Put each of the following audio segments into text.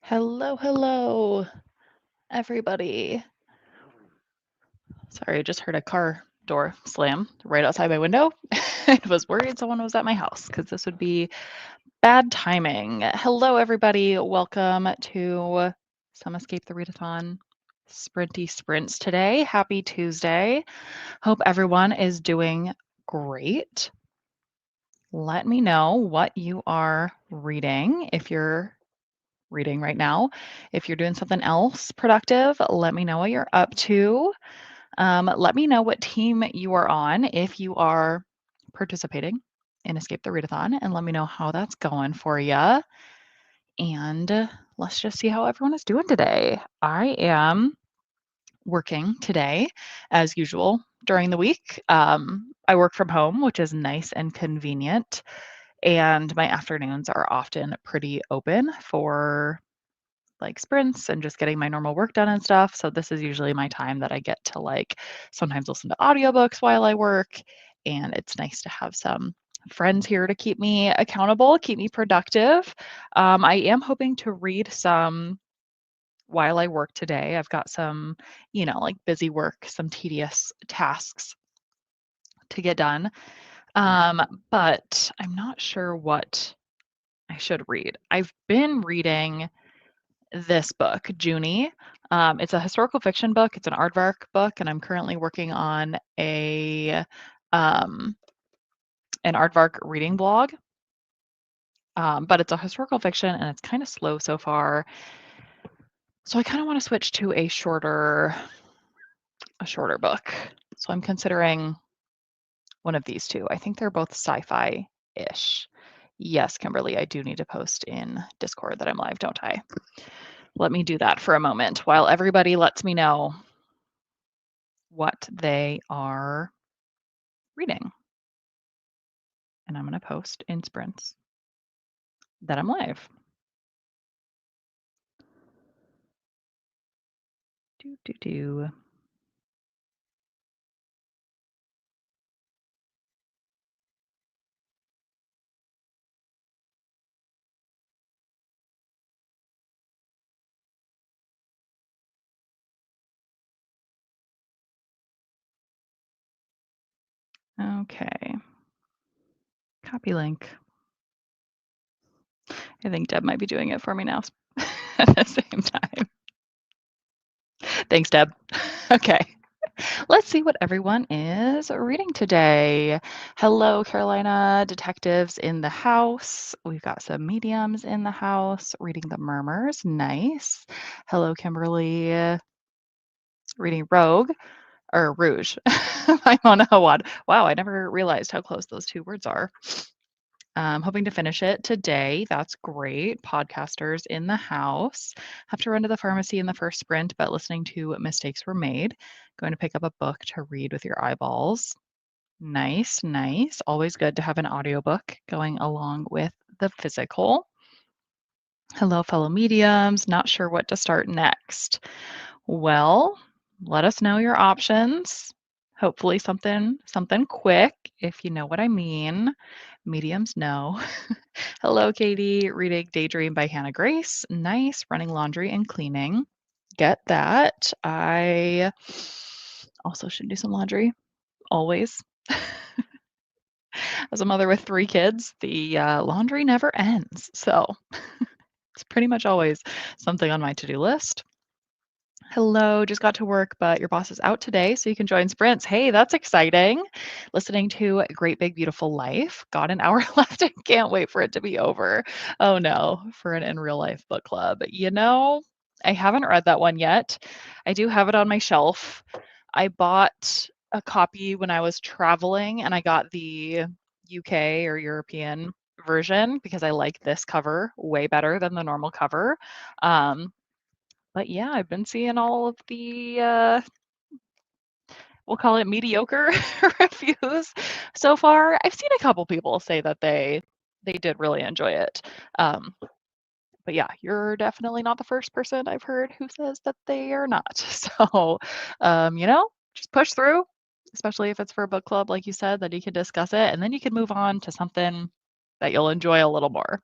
Hello, everybody. Sorry, I just heard a car door slam right outside my window. I was worried someone was at my house because this would be bad timing. Hello, everybody. Welcome to some Escape the Readathon sprinty sprints today. Happy Tuesday. Hope everyone is doing great. Let me know what you are reading if you're reading right now. If you're doing something else productive, let me know what you're up to. Let me know what team you are on if you are participating in Escape the Readathon, and let me know how that's going for you. And let's just see how everyone is doing today. I am working today as usual during the week. I work from home, which is nice and convenient. And my afternoons are often pretty open for like sprints and just getting my normal work done and stuff. So this is usually my time that I get to like sometimes listen to audiobooks while I work. And it's nice to have some friends here to keep me accountable, keep me productive. I am hoping to read some while I work today. I've got some, like busy work, some tedious tasks to get done. But I'm not sure what I should read. I've been reading this book, Junie. It's a historical fiction book. It's an aardvark book, and I'm currently working on um, an aardvark reading blog. But it's a historical fiction, and it's kind of slow so far. So I kind of want to switch to a shorter book. So I'm considering one of these two. I think they're both sci-fi-ish. Yes, Kimberly, I do need to post in Discord that I'm live, don't I? Let me do that for a moment while everybody lets me know what they are reading. And I'm going to post in sprints that I'm live. Do. Okay. Copy link. I think Deb might be doing it for me now at the same time. Thanks, Deb. Okay. Let's see what everyone is reading today. Hello, Carolina. Detectives in the house. We've got some mediums in the house reading The Murmurs. Nice. Hello, Kimberly. Reading Rogue or Rouge by Mona Awad. Wow, I never realized how close those two words are. Hoping to finish it today. That's great. Podcasters in the house. Have to run to the pharmacy in the first sprint, but listening to Mistakes Were Made. Going to pick up a book to read with your eyeballs. Nice, nice. Always good to have an audiobook going along with the physical. Hello, fellow mediums. Not sure what to start next. Well, let us know your options. Hopefully something quick, if you know what I mean. Mediums know. Hello, Katie. Reading Daydream by Hannah Grace. Nice. Running laundry and cleaning. Get that. I also should do some laundry. Always. As a mother with 3 kids, the laundry never ends. So it's pretty much always something on my to-do list. Hello, just got to work, but your boss is out today, so you can join sprints. Hey, that's exciting. Listening to Great Big Beautiful Life. Got an hour left and can't wait for it to be over. Oh no, for an in real life book club. I haven't read that one yet. I do have it on my shelf. I bought a copy when I was traveling and I got the UK or European version because I like this cover way better than the normal cover. But yeah, I've been seeing all of the, we'll call it mediocre reviews so far. I've seen a couple people say that they did really enjoy it. But yeah, you're definitely not the first person I've heard who says that they are not. So, just push through, especially if it's for a book club, like you said, that you can discuss it, and then you can move on to something that you'll enjoy a little more.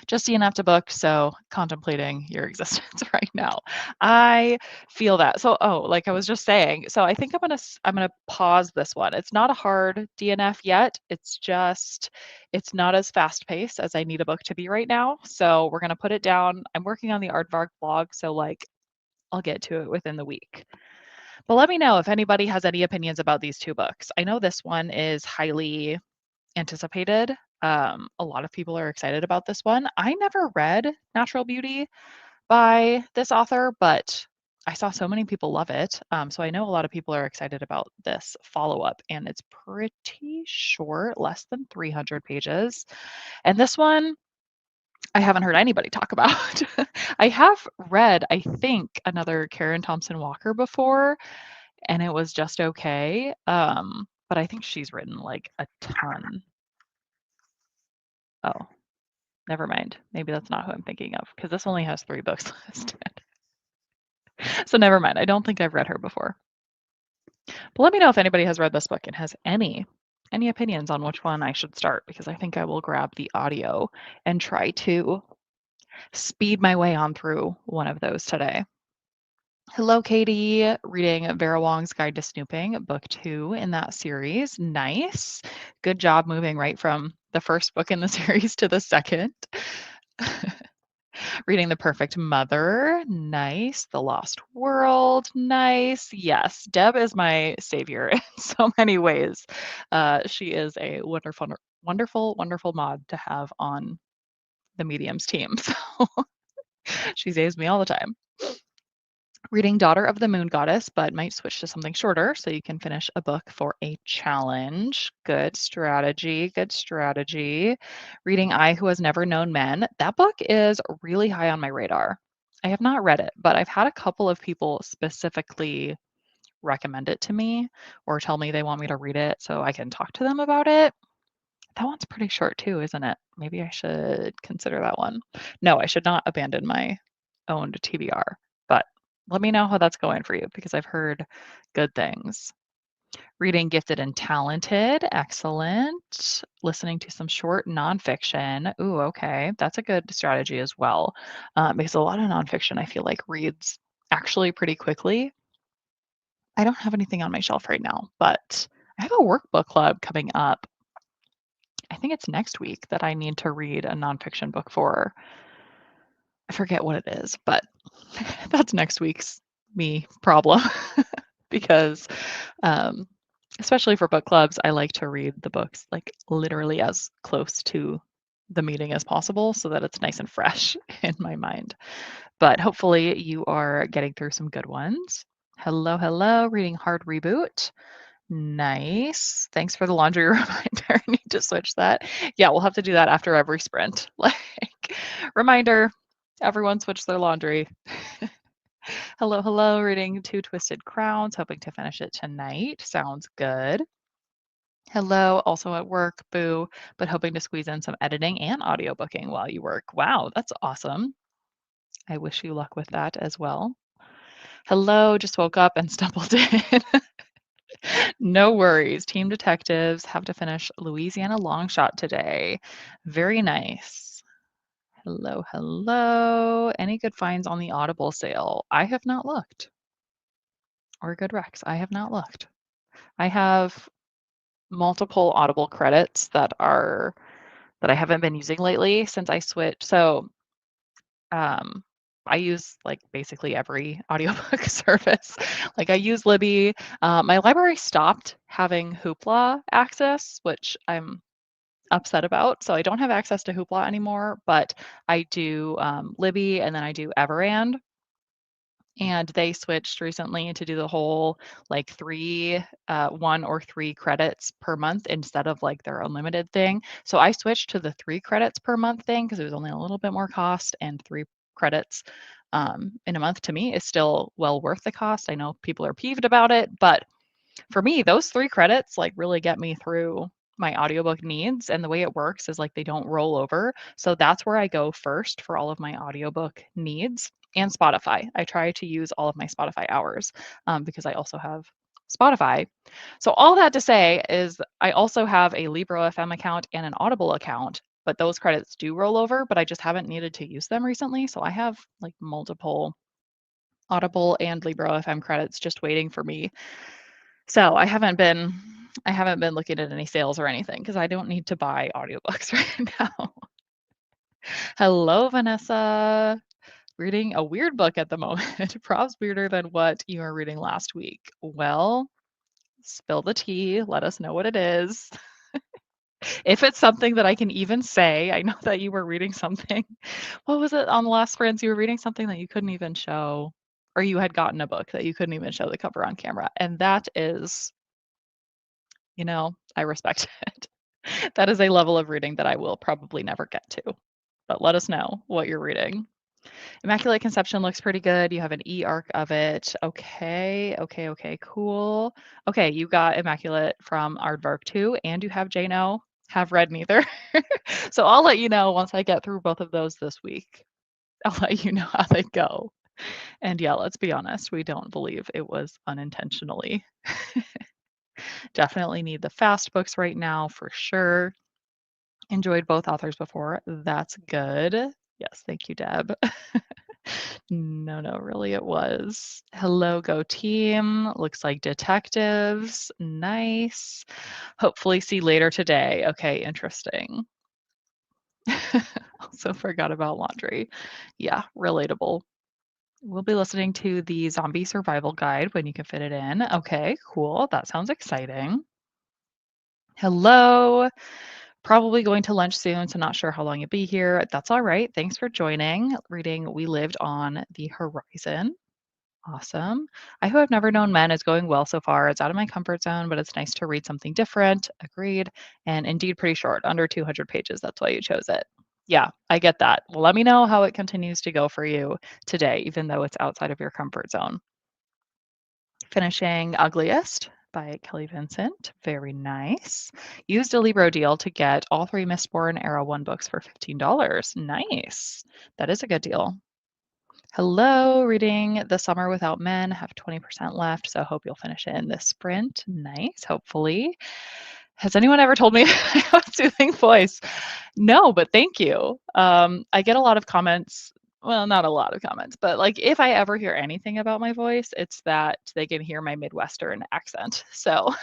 just enough to book, so contemplating your existence right now. I feel that. So, like I was just saying, so I think I'm gonna pause this one. It's not a hard DNF yet. It's not as fast paced as I need a book to be right now. So we're gonna put it down. I'm working on the Aardvark blog, so like I'll get to it within the week. But let me know if anybody has any opinions about these two books. I know this one is highly anticipated. A lot of people are excited about this one. I never read Natural Beauty by this author, but I saw so many people love it. So I know a lot of people are excited about this follow up, and it's pretty short, less than 300 pages. And this one, I haven't heard anybody talk about. I have read, I think, another Karen Thompson Walker before, and it was just okay. But I think she's written like a ton. Oh, never mind. Maybe that's not who I'm thinking of because this only has 3 books listed. So never mind. I don't think I've read her before. But let me know if anybody has read this book and has any opinions on which one I should start, because I think I will grab the audio and try to speed my way on through one of those today. Hello, Katie. Reading Vera Wong's Guide to Snooping, book 2 in that series. Nice. Good job moving right from the first book in the series to the second. Reading The Perfect Mother. Nice. The Lost World. Nice. Yes, Deb is my savior in so many ways. She is a wonderful mod to have on the Mediums team. So she saves me all the time. Reading Daughter of the Moon Goddess, but might switch to something shorter so you can finish a book for a challenge. Good strategy. Good strategy. Reading I Who Has Never Known Men. That book is really high on my radar. I have not read it, but I've had a couple of people specifically recommend it to me or tell me they want me to read it so I can talk to them about it. That one's pretty short too, isn't it? Maybe I should consider that one. No, I should not abandon my owned TBR, but let me know how that's going for you because I've heard good things. Reading Gifted and Talented, excellent. Listening to some short nonfiction. Ooh, okay, that's a good strategy as well, because a lot of nonfiction I feel like reads actually pretty quickly. I don't have anything on my shelf right now, but I have a workbook club coming up. I think it's next week that I need to read a nonfiction book for. I forget what it is, but that's next week's me problem because especially for book clubs, I like to read the books like literally as close to the meeting as possible so that it's nice and fresh in my mind. But hopefully you are getting through some good ones. Hello, reading Hard Reboot. Nice. Thanks for the laundry reminder. I need to switch that. Yeah, we'll have to do that after every sprint. Like, reminder, everyone switch their laundry. Hello, reading Two Twisted Crowns, hoping to finish it tonight. Sounds good. Hello, also at work, boo, but hoping to squeeze in some editing and audiobooking while you work. Wow, that's awesome. I wish you luck with that as well. Hello, just woke up and stumbled in. No worries. Team detectives have to finish Louisiana Longshot today. Very nice. Hello. Any good finds on the Audible sale? I have not looked. Or good recs. I have not looked. I have multiple Audible credits that I haven't been using lately since I switched. So I use like basically every audiobook service. Like I use Libby. My library stopped having Hoopla access, which I'm upset about. So I don't have access to Hoopla anymore, but I do Libby and then I do Everand. And they switched recently to do the whole like 1 or 3 credits per month instead of like their unlimited thing. So I switched to the 3 credits per month thing because it was only a little bit more cost, and 3 credits in a month to me is still well worth the cost. I know people are peeved about it, but for me, those 3 credits like really get me through my audiobook needs. And the way it works is like they don't roll over. So that's where I go first for all of my audiobook needs. And Spotify. I try to use all of my Spotify hours because I also have Spotify. So all that to say is I also have a Libro FM account and an Audible account. but those credits do roll over, but I just haven't needed to use them recently. So I have like multiple Audible and Libro.fm credits just waiting for me. So I haven't been looking at any sales or anything because I don't need to buy audiobooks right now. Hello, Vanessa. Reading a weird book at the moment. Probs weirder than what you were reading last week. Well, spill the tea. Let us know what it is. If it's something that I can even say, I know that you were reading something. What was it on the last Friends? You were reading something that you couldn't even show, or you had gotten a book that you couldn't even show the cover on camera. And that is, I respect it. That is a level of reading that I will probably never get to. But let us know what you're reading. Immaculate Conception looks pretty good. You have an e-arc of it. Okay, cool. Okay, you got Immaculate from Aardvark 2, and you have Jane. Have read neither. So I'll let you know once I get through both of those this week. I'll let you know how they go. And yeah, let's be honest, we don't believe it was unintentionally. Definitely need the fast books right now for sure. Enjoyed both authors before. That's good. Yes, thank you, Deb. No, really it was. Hello, Go Team. Looks like detectives. Nice. Hopefully see later today. Okay, interesting. Also forgot about laundry. Yeah, relatable. We'll be listening to the zombie survival guide when you can fit it in. Okay, cool. That sounds exciting. Hello. Probably going to lunch soon, so not sure how long you'll be here. That's all right. Thanks for joining. Reading We Lived on the Horizon. Awesome. I Who Have Never Known Men is going well so far. It's out of my comfort zone, but it's nice to read something different. Agreed. And indeed, pretty short, under 200 pages. That's why you chose it. Yeah, I get that. Well, let me know how it continues to go for you today, even though it's outside of your comfort zone. Finishing Ugliest by Kelly Vincent. Very nice. Used a Libro deal to get all 3 Mistborn Era 1 books for $15. Nice. That is a good deal. Hello, reading The Summer Without Men. Have 20% left, so hope you'll finish it in this sprint. Nice, hopefully. Has anyone ever told me I have a soothing voice? No, but thank you. I get a lot of comments. Well, not a lot of comments, but like if I ever hear anything about my voice, it's that they can hear my Midwestern accent. So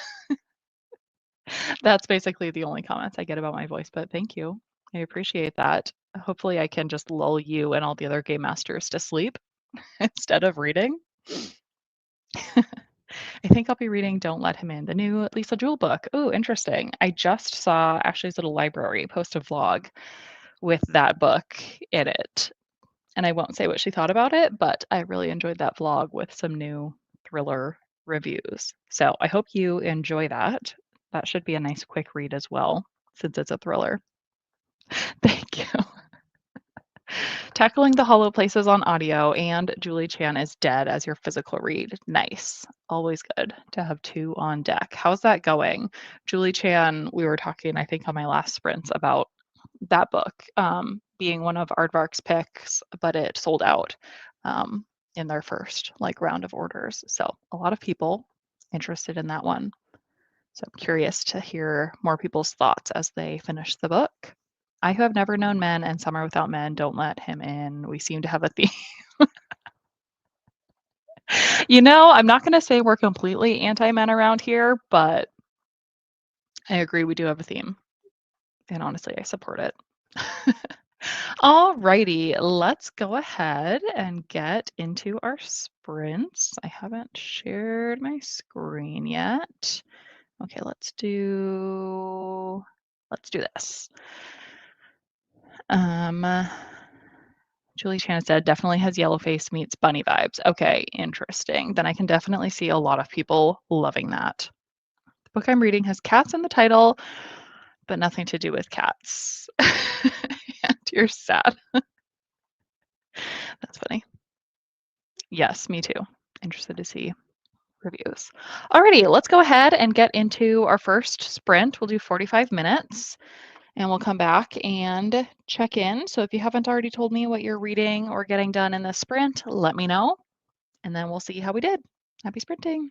that's basically the only comments I get about my voice, but thank you. I appreciate that. Hopefully I can just lull you and all the other game masters to sleep instead of reading. I think I'll be reading Don't Let Him In, the new Lisa Jewell book. Oh, interesting. I just saw Ashley's Little Library post a vlog with that book in it. And I won't say what she thought about it, but I really enjoyed that vlog with some new thriller reviews. So I hope you enjoy that. That should be a nice quick read as well, since it's a thriller. Thank you. Tackling the Hollow Places on audio and Julie Chan is Dead as your physical read. Nice. Always good to have 2 on deck. How's that going? Julie Chan, we were talking, I think, on my last sprints about that book being one of Aardvark's picks, but it sold out in their first round of orders. So a lot of people interested in that one. So I'm curious to hear more people's thoughts as they finish the book. I Who Have Never Known Men and Summer Without Men, Don't Let Him In. We seem to have a theme. I'm not going to say we're completely anti-men around here, but I agree we do have a theme. And honestly, I support it. All righty, let's go ahead and get into our sprints. I haven't shared my screen yet. Okay, let's do this. Julie Chan said definitely has yellow face meets bunny vibes. Okay, interesting. Then I can definitely see a lot of people loving that. The book I'm reading has cats in the title, but nothing to do with cats. And you're sad. That's funny. Yes, me too. Interested to see reviews. Alrighty, let's go ahead and get into our first sprint. We'll do 45 minutes and we'll come back and check in. So if you haven't already told me what you're reading or getting done in this sprint, let me know and then we'll see how we did. Happy sprinting.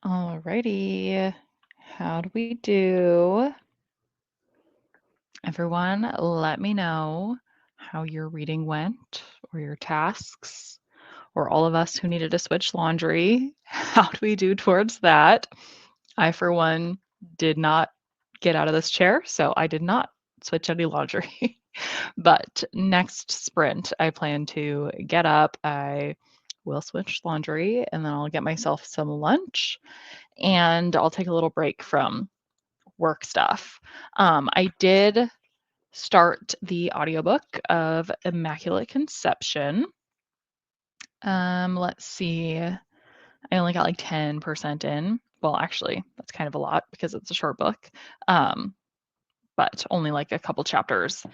Alrighty. How do we do? Everyone, let me know how your reading went or your tasks, or all of us who needed to switch laundry. How do we do towards that? I, for one, did not get out of this chair, so I did not switch any laundry. But next sprint, I plan to get up. I will switch laundry and then I'll get myself some lunch and I'll take a little break from work stuff. I did start the audiobook of Immaculate Conception. Let's see. I only got like 10% in. Well, actually, that's kind of a lot because it's a short book. But only like a couple chapters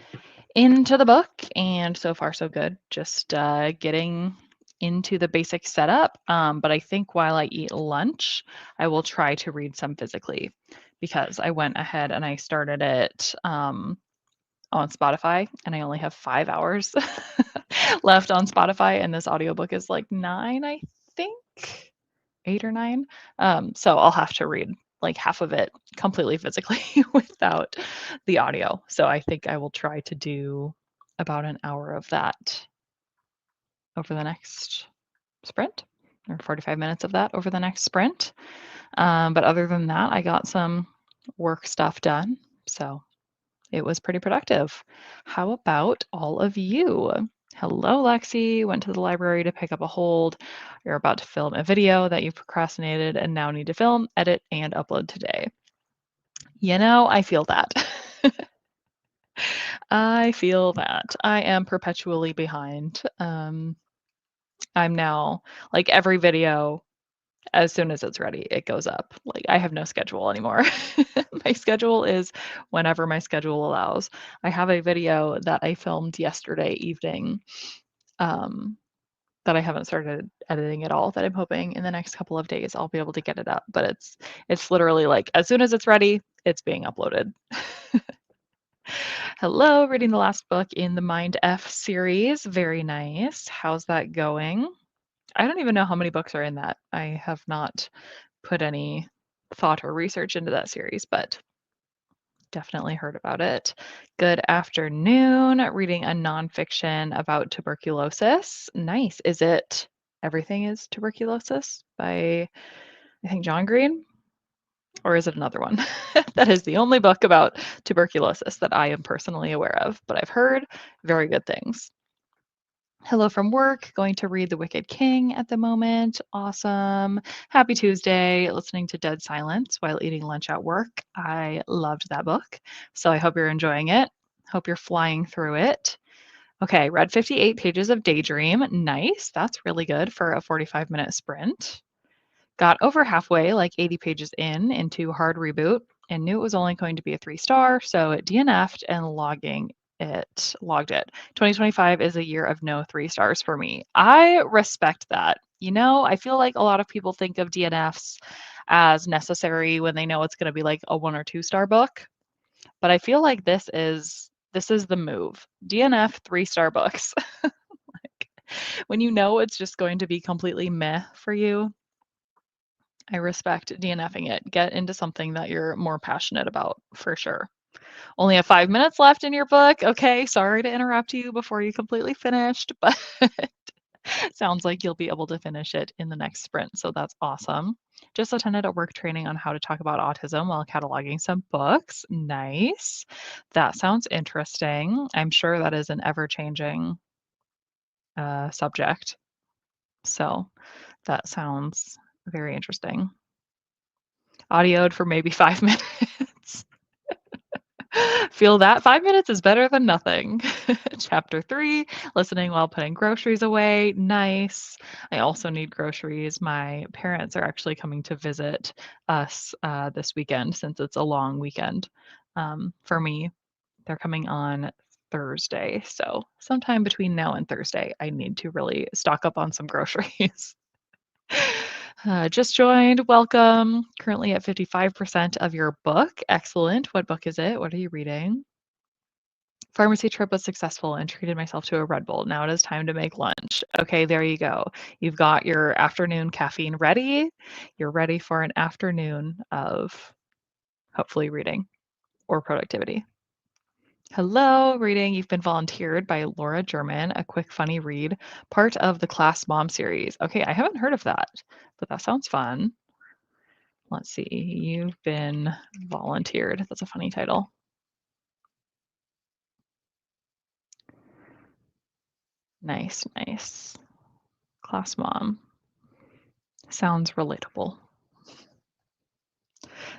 into the book, and so far so good. Just getting into the basic setup. But I think while I eat lunch, I will try to read some physically because I went ahead and I started it on Spotify, and I only have 5 hours left on Spotify, and this audiobook is like 9, I think. 8 or 9. So I'll have to read like half of it completely physically without the audio. So I think I will try to do about an hour of that over the next sprint, or 45 minutes of that over the next sprint. But other than that, I got some work stuff done. So it was pretty productive. How about all of you? Hello, Lexie. Went to the library to pick up a hold. You're about to film a video that you procrastinated and now need to film, edit, and upload today. You know, I feel that. I feel that. I am perpetually behind. I'm now, like, every video, as soon as it's ready, it goes up. Like, I have no schedule anymore. My schedule is whenever my schedule allows. I have a video that I filmed yesterday evening, that I haven't started editing at all, that I'm hoping in the next couple of days I'll be able to get it up. But it's literally like as soon as it's ready, it's being uploaded. Hello, reading the last book in the Mind F series. Very nice. How's that going? I don't even know how many books are in that. I have not put any thought or research into that series, but definitely heard about it. Good afternoon. Reading a nonfiction about tuberculosis. Nice. Is it Everything is Tuberculosis by, I think, John Green? Or is it another one? That is the only book about tuberculosis that I am personally aware of, but I've heard very good things. Hello from work. Going to read The Wicked King at the moment. Awesome. Happy Tuesday. Listening to Dead Silence while eating lunch at work. I loved that book. So I hope you're enjoying it. Hope you're flying through it. Okay, read 58 pages of Daydream. Nice. That's really good for a 45-minute sprint. Got over halfway, like 80 pages into Hard Reboot, and knew it was only going to be a 3-star, so it DNF'd and logged it. 2025 is a year of no 3 stars for me. I respect that. You know, I feel like a lot of people think of DNFs as necessary when they know it's going to be like a 1 or 2-star book, but I feel like this is the move. DNF 3-star books. Like, when you know it's just going to be completely meh for you, I respect DNFing it. Get into something that you're more passionate about, for sure. Only have 5 minutes left in your book. Okay, sorry to interrupt you before you completely finished, but sounds like you'll be able to finish it in the next sprint, so that's awesome. Just attended a work training on how to talk about autism while cataloging some books. Nice. That sounds interesting. I'm sure that is an ever-changing subject, so that sounds very interesting. Audioed for maybe 5 minutes. Feel that 5 minutes is better than nothing. Chapter 3, listening while putting groceries away. Nice. I also need groceries. My parents are actually coming to visit us this weekend since it's a long weekend. For me, they're coming on Thursday. So sometime between now and Thursday, I need to really stock up on some groceries. Just joined. Welcome. Currently at 55% of your book. Excellent. What book is it? What are you reading? Pharmacy trip was successful and treated myself to a Red Bull. Now it is time to make lunch. Okay, there you go. You've got your afternoon caffeine ready. You're ready for an afternoon of hopefully reading or productivity. Hello, reading. You've been volunteered by Laura German, a quick, funny read, part of the Class Mom series. Okay, I haven't heard of that, but that sounds fun. Let's see. You've been volunteered. That's a funny title. Nice, nice. Class Mom. Sounds relatable.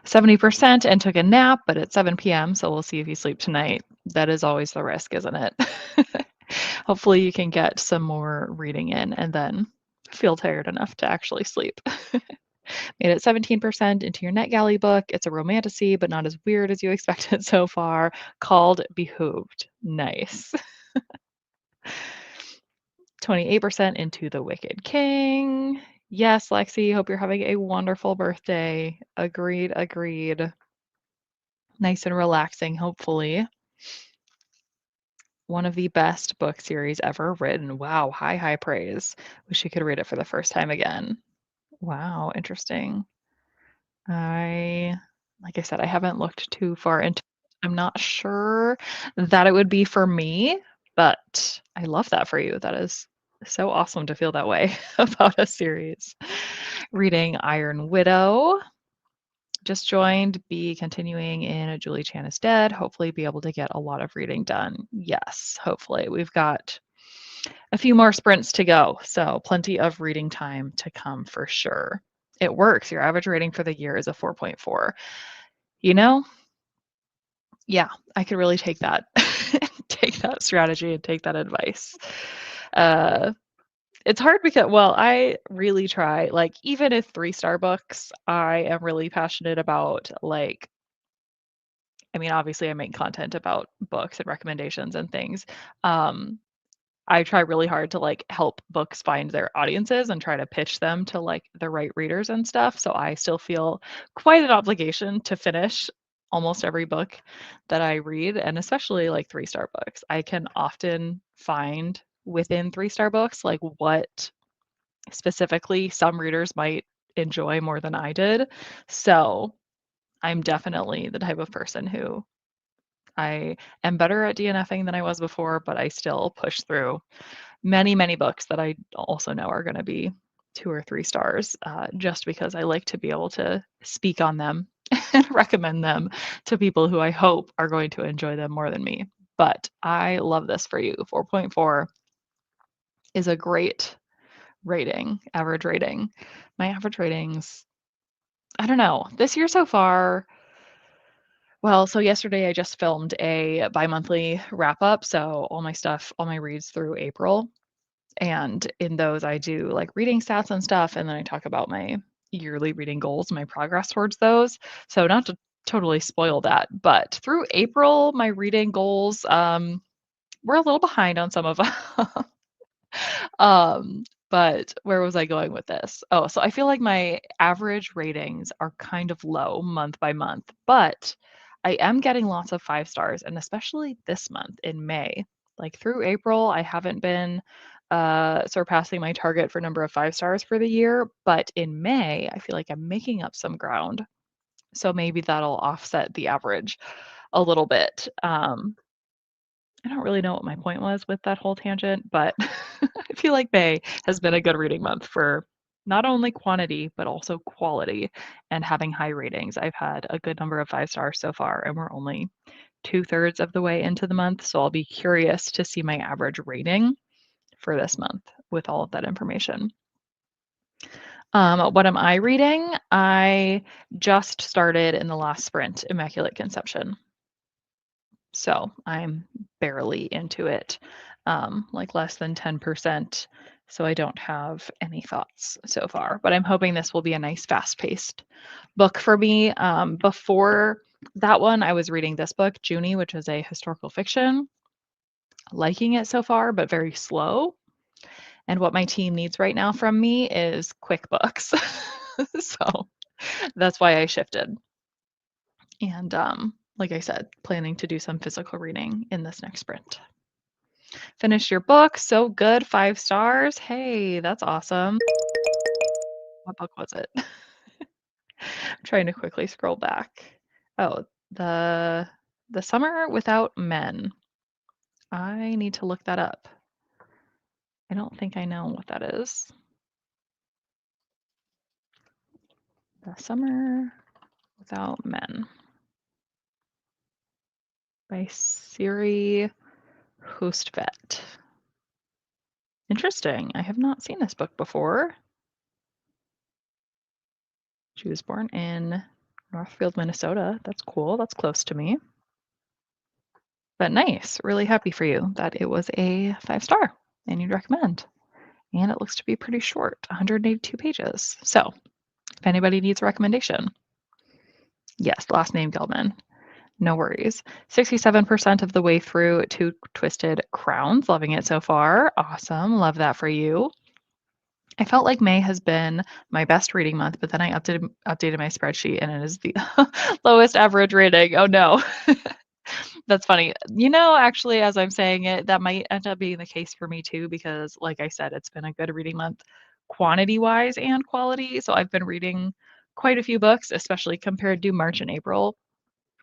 70% and took a nap, but at 7 p.m., so we'll see if you sleep tonight. That is always the risk, isn't it? Hopefully you can get some more reading in and then feel tired enough to actually sleep. Made it 17% into your NetGalley book. It's a romantasy, but not as weird as you expected so far, called Behooved. Nice. 28% into The Wicked King. Yes, Lexie, hope you're having a wonderful birthday. Agreed, agreed. Nice and relaxing, hopefully. One of the best book series ever written. Wow, high, high praise. Wish you could read it for the first time again. Wow, interesting. Like I said, I haven't looked too far into it. I'm not sure that it would be for me, but I love that for you. That is so awesome to feel that way about a series. Reading Iron Widow. Just joined, be continuing in A Julie Chan is Dead. Hopefully be able to get a lot of reading done. Yes, hopefully. We've got a few more sprints to go, so plenty of reading time to come for sure. It works. Your average rating for the year is a 4.4. You know, yeah, I could really take that take that strategy and take that advice. It's hard because, well, I really try, like, even if 3-star books, I am really passionate about, like, I mean, obviously I make content about books and recommendations and things. Um, I try really hard to, like, help books find their audiences and try to pitch them to, like, the right readers and stuff, so I still feel quite an obligation to finish almost every book that I read, and especially, like, 3-star books. I can often find within 3-star books, like, what specifically some readers might enjoy more than I did. So, I'm definitely the type of person who I am better at DNFing than I was before, but I still push through many, many books that I also know are going to be 2 or 3 stars, just because I like to be able to speak on them and recommend them to people who I hope are going to enjoy them more than me. But I love this for you. 4.4 is a great rating, average rating. My average ratings, I don't know. This year so far, well, so yesterday I just filmed a bi-monthly wrap up, so all my stuff, all my reads through April. And in those I do like reading stats and stuff, and then I talk about my yearly reading goals, my progress towards those. So not to totally spoil that, but through April, my reading goals were a little behind on some of them. But where was I going with this? Oh, so I feel like my average ratings are kind of low month by month, but I am getting lots of 5 stars, and especially this month in May. Like through April, I haven't been surpassing my target for number of 5 stars for the year, but in May, I feel like I'm making up some ground. So maybe that'll offset the average a little bit. I don't really know what my point was with that whole tangent, but I feel like May has been a good reading month for not only quantity, but also quality and having high ratings. I've had a good number of 5 stars so far, and we're only 2/3 of the way into the month. So I'll be curious to see my average rating for this month with all of that information. What am I reading? I just started in the last sprint, Immaculate Conception. So I'm barely into it, like less than 10%. So I don't have any thoughts so far, but I'm hoping this will be a nice fast-paced book for me. Before that one, I was reading this book, Junie, which is a historical fiction. Liking it so far, but very slow. And what my team needs right now from me is quick books. So that's why I shifted. And like I said, planning to do some physical reading in this next sprint. Finished your book. So good. 5 stars. Hey, that's awesome. What book was it? I'm trying to quickly scroll back. Oh, the Summer Without Men. I need to look that up. I don't think I know what that is. The Summer Without Men by Siri Hustvedt. Interesting. I have not seen this book before. She was born in Northfield, Minnesota. That's cool. That's close to me. But nice. Really happy for you that it was a 5-star and you'd recommend. And it looks to be pretty short, 182 pages. So if anybody needs a recommendation, yes, last name Gelman. No worries. 67% of the way through Two Twisted Crowns. Loving it so far. Awesome. Love that for you. I felt like May has been my best reading month, but then I updated my spreadsheet and it is the lowest average rating. Oh no. That's funny. Actually, as I'm saying it, that might end up being the case for me too, because like I said, it's been a good reading month quantity-wise and quality. So I've been reading quite a few books, especially compared to March and April,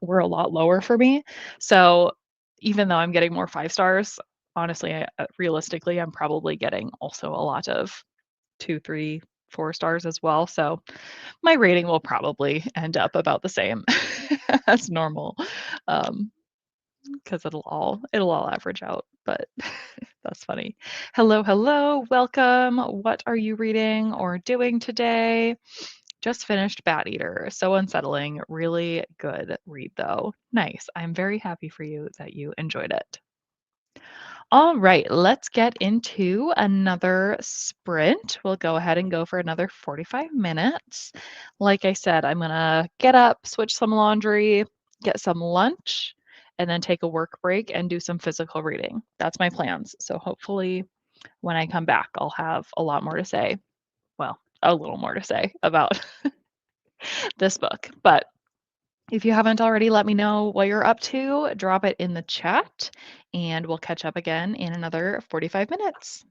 were a lot lower for me. So even though I'm getting more 5 stars, honestly, realistically, I'm probably getting also a lot of 2, 3, 4 stars as well. So my rating will probably end up about the same as normal. Because it'll all average out, but that's funny. Hello, welcome. What are you reading or doing today? Just finished Bat Eater. So unsettling. Really good read, though. Nice. I'm very happy for you that you enjoyed it. All right, let's get into another sprint. We'll go ahead and go for another 45 minutes. Like I said, I'm going to get up, switch some laundry, get some lunch, and then take a work break and do some physical reading. That's my plans. So hopefully when I come back, I'll have a lot more to say. Well, a little more to say about this book. But if you haven't already, let me know what you're up to. Drop it in the chat, and we'll catch up again in another 45 minutes.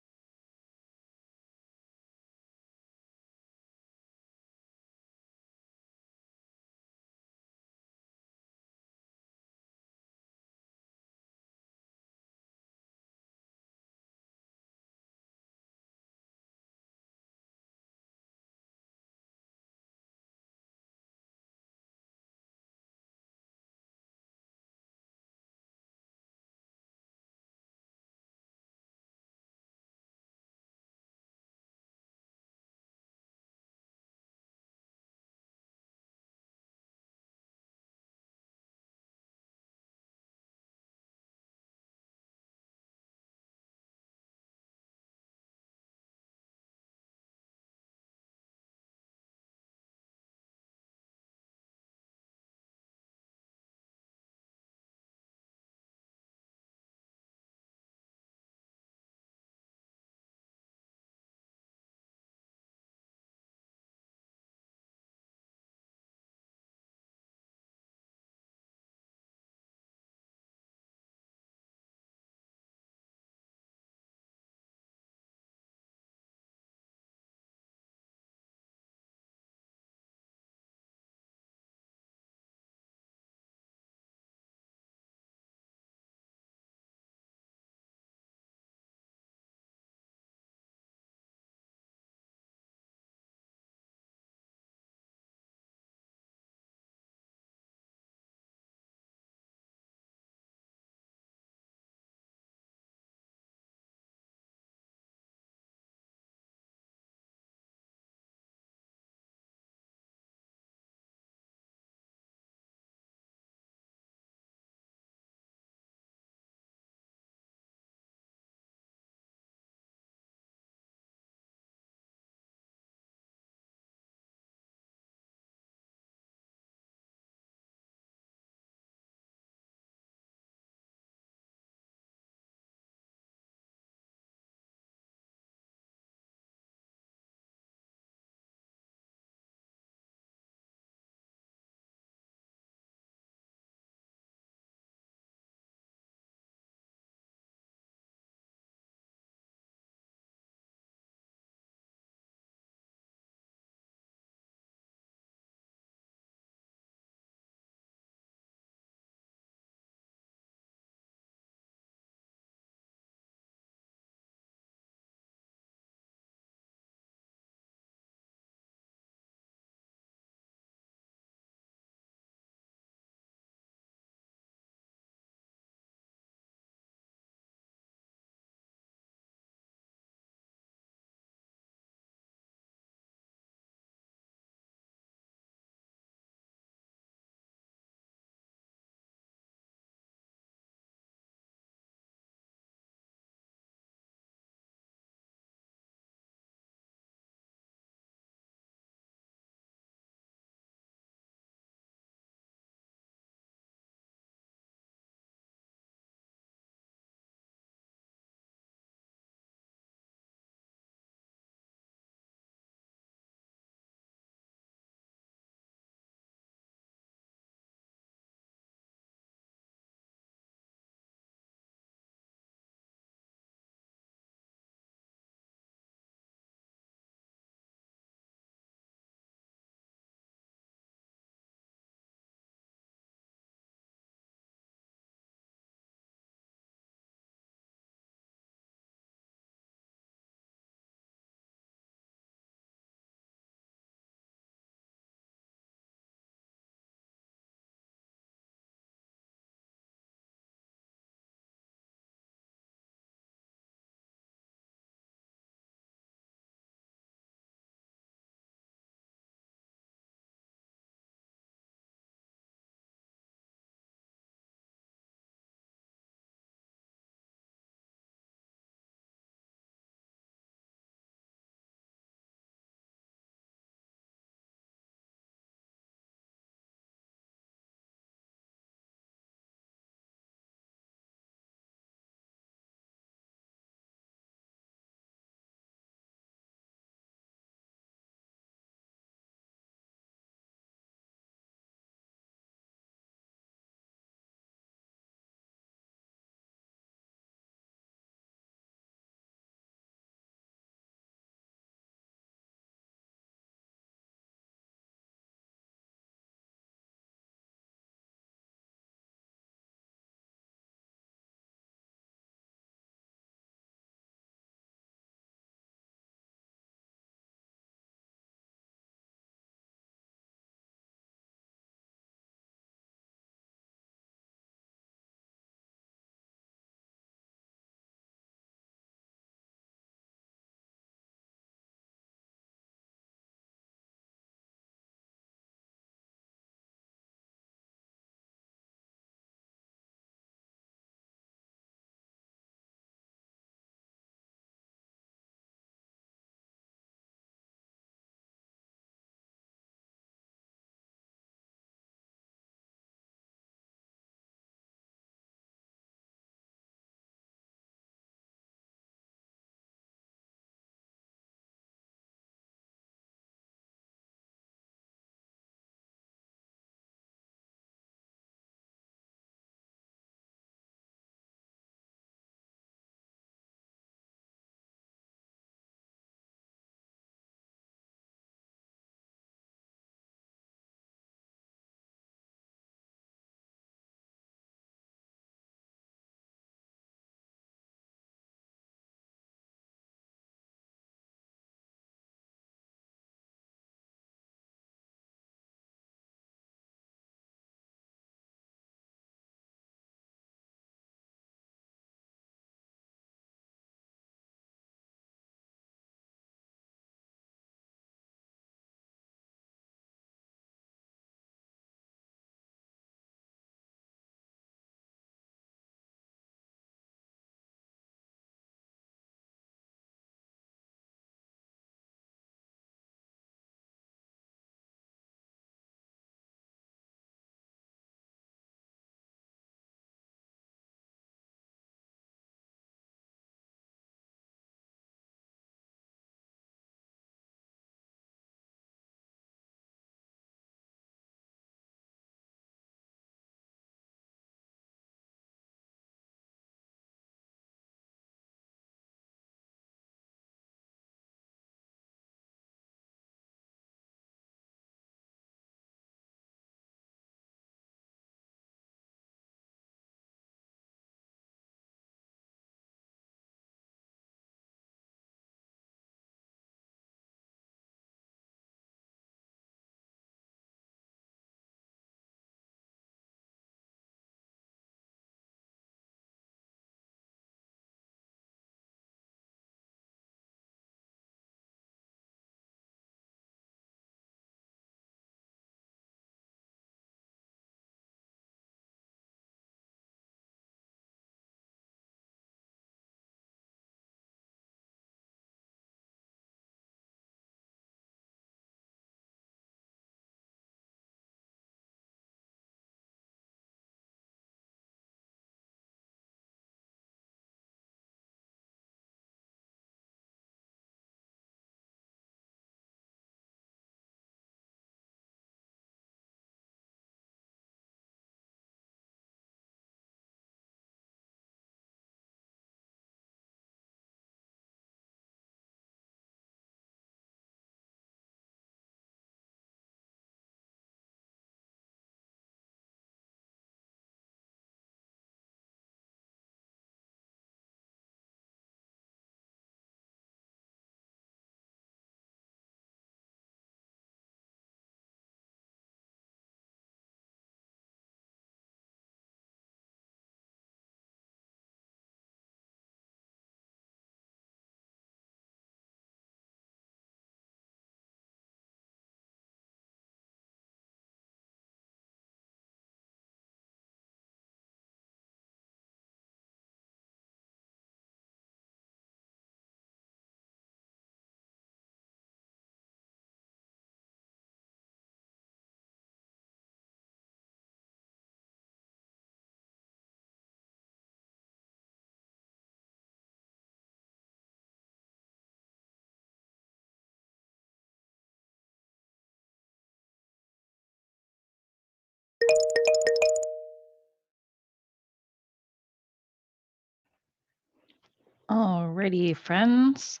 Alrighty, friends.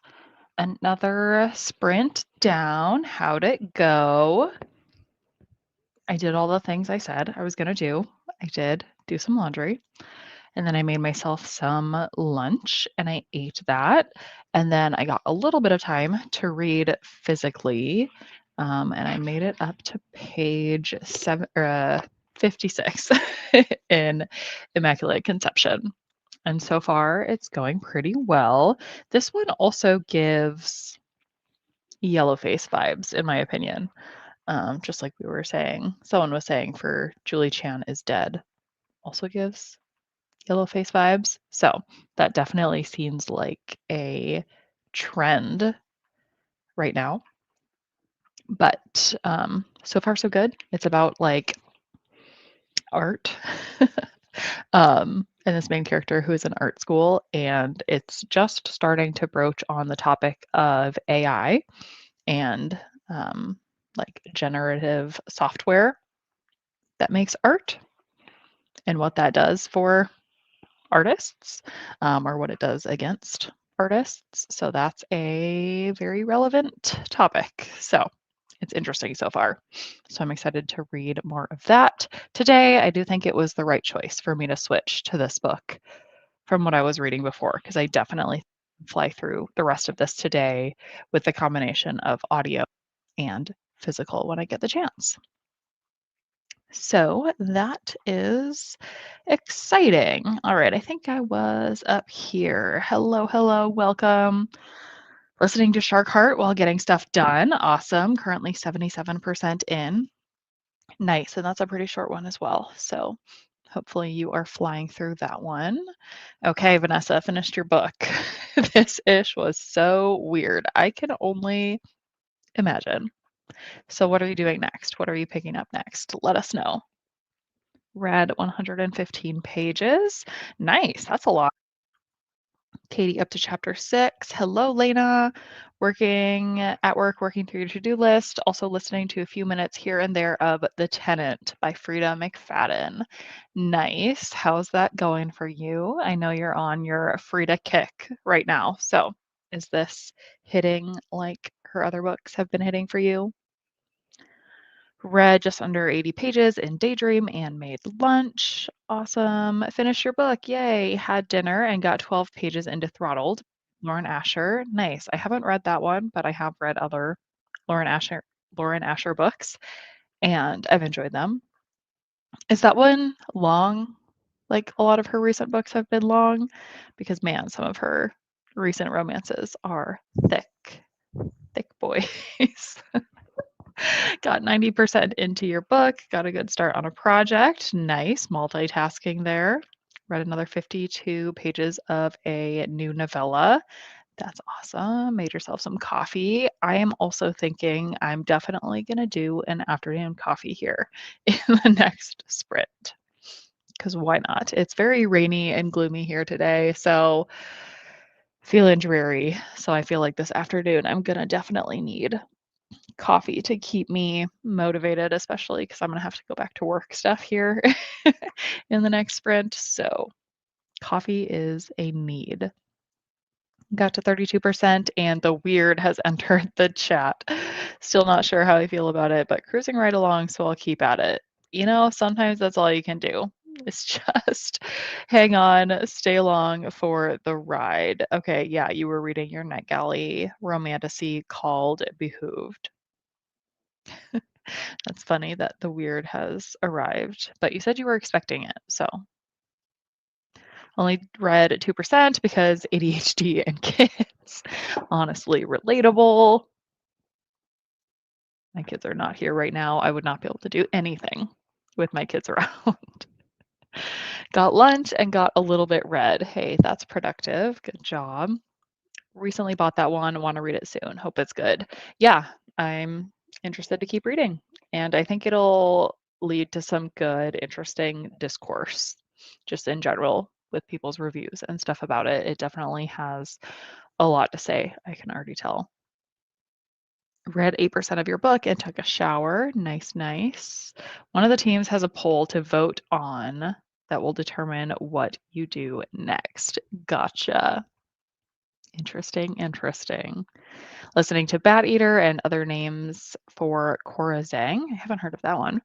Another sprint down. How'd it go? I did all the things I said I was going to do. I did do some laundry, and then I made myself some lunch and I ate that. And then I got a little bit of time to read physically, and I made it up to page 56 in Immaculate Conception. And so far, it's going pretty well. This one also gives Yellowface vibes, in my opinion. Just like we were saying, someone was saying for Julie Chan is Dead also gives Yellowface vibes. So that definitely seems like a trend right now. But so far, so good. It's about like art. And this main character who is in art school, and it's just starting to broach on the topic of AI and like generative software that makes art and what that does for artists, or what it does against artists. So that's a very relevant topic. So it's interesting so far. So I'm excited to read more of that today. I do think it was the right choice for me to switch to this book from what I was reading before, because I definitely fly through the rest of this today with the combination of audio and physical when I get the chance. So that is exciting. All right, I think I was up here. Hello, hello, welcome. Listening to Shark Heart while getting stuff done. Awesome. Currently 77% in. Nice. And that's a pretty short one as well. So hopefully you are flying through that one. Okay, Vanessa, finished your book. This ish was so weird. I can only imagine. So what are you doing next? What are you picking up next? Let us know. Read 115 pages. Nice. That's a lot. Katie up to chapter 6. Hello, Lena. Working at work, working through your to-do list. Also listening to a few minutes here and there of The Tenant by Frida McFadden. Nice. How's that going for you? I know you're on your Frida kick right now. So is this hitting like her other books have been hitting for you? Read just under 80 pages in Daydream and made lunch. Awesome. Finished your book. Yay. Had dinner and got 12 pages into Throttled. Lauren Asher. Nice. I haven't read that one, but I have read other Lauren Asher Lauren Asher books and I've enjoyed them. Is that one long? Like a lot of her recent books have been long because man, some of her recent romances are thick, thick boys. Got 90% into your book, got a good start on a project. Nice, multitasking there. Read another 52 pages of a new novella. That's awesome. Made yourself some coffee. I am also thinking I'm definitely going to do an afternoon coffee here in the next sprint. Because why not? It's very rainy and gloomy here today. So feeling dreary. So I feel like this afternoon I'm going to definitely need coffee to keep me motivated, especially because I'm going to have to go back to work stuff here in the next sprint. So, coffee is a need. Got to 32%, and the weird has entered the chat. Still not sure how I feel about it, but cruising right along, so I'll keep at it. You know, sometimes that's all you can do. It's just hang on, stay along for the ride. Okay, yeah, you were reading your NetGalley romantasy called Behooved. That's funny that the weird has arrived, but you said you were expecting it, so only read 2% because ADHD and kids. Honestly, relatable. My kids are not here right now. I would not be able to do anything with my kids around. Got lunch and got a little bit read. Hey, that's productive. Good job. Recently bought that one. Want to read it soon. Hope it's good. Yeah, I'm interested to keep reading. And I think it'll lead to some good, interesting discourse just in general with people's reviews and stuff about it. It definitely has a lot to say, I can already tell. Read 8% of your book and took a shower. Nice, nice. One of the teams has a poll to vote on that will determine what you do next. Gotcha. Interesting. Listening to Bat Eater and Other Names for Cora Zhang. I haven't heard of that one.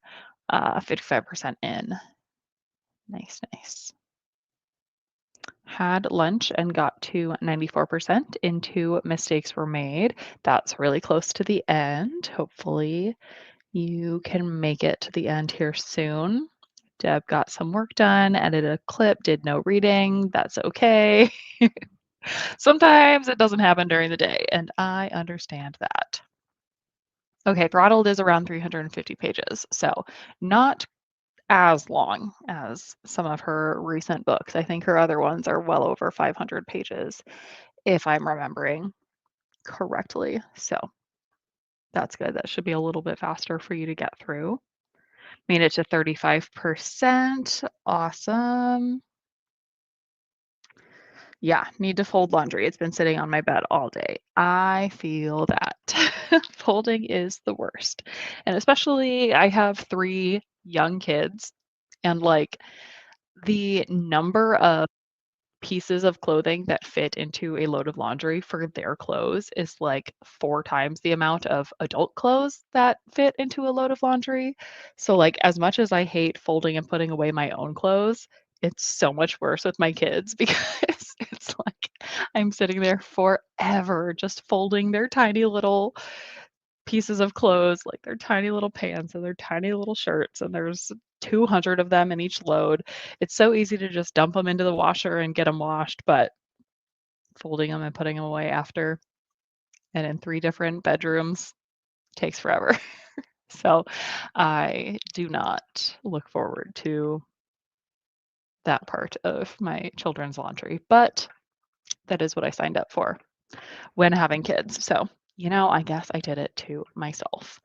55% in. Nice. Had lunch and got to 94% into Mistakes Were Made. That's really close to the end. Hopefully you can make it to the end here soon. Deb got some work done, edited a clip, did no reading. That's okay. Sometimes it doesn't happen during the day, and I understand that. Okay, Throttled is around 350 pages, so not as long as some of her recent books. I think her other ones are well over 500 pages, if I'm remembering correctly. So that's good. That should be a little bit faster for you to get through. Made it to 35%. Awesome. Yeah, need to fold laundry. It's been sitting on my bed all day. I feel that. Folding is the worst. And especially I have 3 young kids, and like the number of pieces of clothing that fit into a load of laundry for their clothes is like 4 times the amount of adult clothes that fit into a load of laundry. So, like, as much as I hate folding and putting away my own clothes, it's so much worse with my kids because it's like I'm sitting there forever just folding their tiny little pieces of clothes, like their tiny little pants and their tiny little shirts, and there's 200 of them in each load. It's so easy to just dump them into the washer and get them washed, but folding them and putting them away after and in 3 different bedrooms takes forever. So I do not look forward to that part of my children's laundry, but that is what I signed up for when having kids. So, I guess I did it to myself.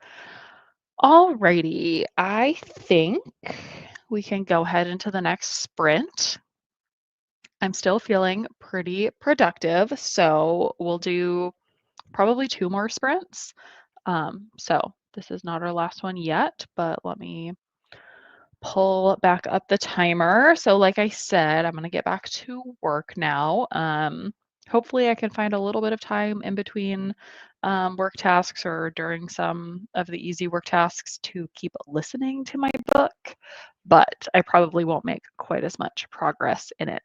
Alrighty, I think we can go ahead into the next sprint. I'm still feeling pretty productive, so we'll do probably 2 more sprints. So this is not our last one yet, but let me pull back up the timer. So like I said, I'm gonna get back to work now. Hopefully I can find a little bit of time in between work tasks or during some of the easy work tasks to keep listening to my book, but I probably won't make quite as much progress in it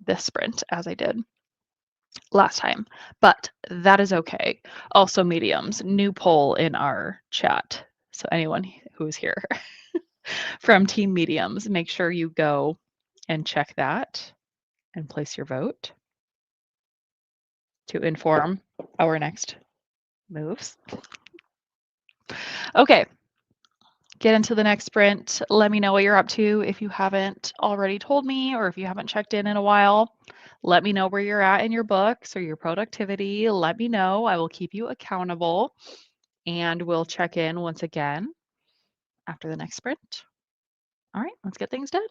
this sprint as I did last time, but that is okay. Also, mediums, new poll in our chat. So anyone who's here from Team Mediums, make sure you go and check that and place your vote to inform our next moves. Okay, get into the next sprint. Let me know what you're up to. If you haven't already told me, or if you haven't checked in a while, let me know where you're at in your books or your productivity. Let me know. I will keep you accountable, and we'll check in once again after the next sprint. All right, let's get things done.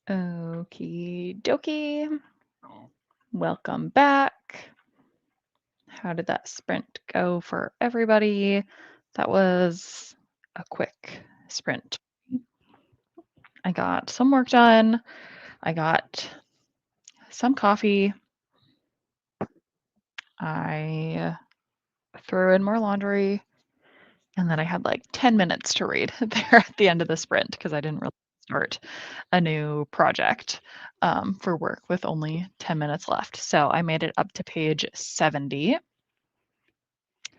Okie dokie. Welcome back. How did that sprint go for everybody? That was a quick sprint. I got some work done. I got some coffee. I threw in more laundry. And then I had like 10 minutes to read there at the end of the sprint because I didn't really start a new project for work with only 10 minutes left. So I made it up to page 70.